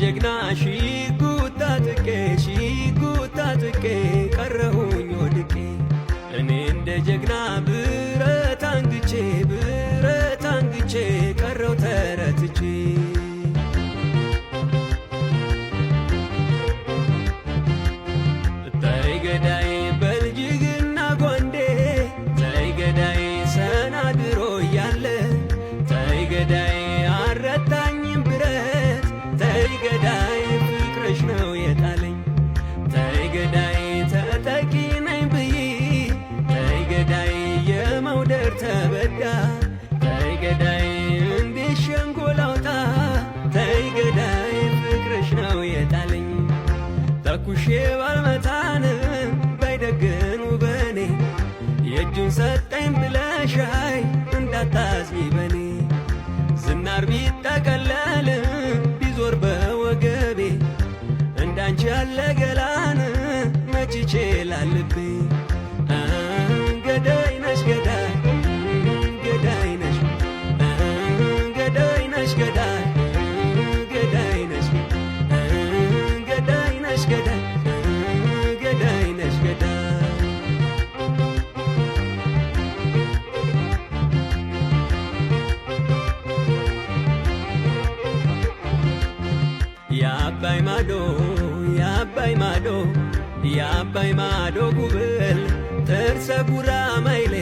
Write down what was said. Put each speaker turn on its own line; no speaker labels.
ጀግና ሽጉጥ ታጥቄ ቀረሁኝ ወድቄ እኔ እንደ ጀግና ብረት አንግቼ ቀረው ተረትቼ ተይ ገዳይ በልጅግና ጓንዴ ተይ ገዳይ ሰናድሮ እያለ ተይ ገዳይ አረታኝም ብረት ተይ ገዳይ ፍቅርሽ ነው የጣለኝ ተይ ገዳይ ተጠቂ ነኝ ብዬ ተይ ገዳይ የመውደር ተበዳ ተይ ገዳይ እንዴት ሸንጎ ላውጣ ተይ ገዳይ ፍቅርሽ ነው የጣለኝ ተኩሼ ባልመታንም ባይደገኑ በኔ የእጁን ሰጠኝ ብለሻይ እንዳታዝቢ በኔ ዝናር ቢጠቀለልም ቢዞር በወገቤ እንዳንቺ ያለ ገላን መች ይችላል ልቤ ገዳይ ነሽ ገዳይ ገዳይ ነሽ ገዳይ ነሽ ገዳይ ገዳይ ነሽ ገዳይ ነሽ ገዳይ ገዳይ ነሽ ገዳይ የአባይ ማዶ ጉብል ጥርሰ ጉራማይሌ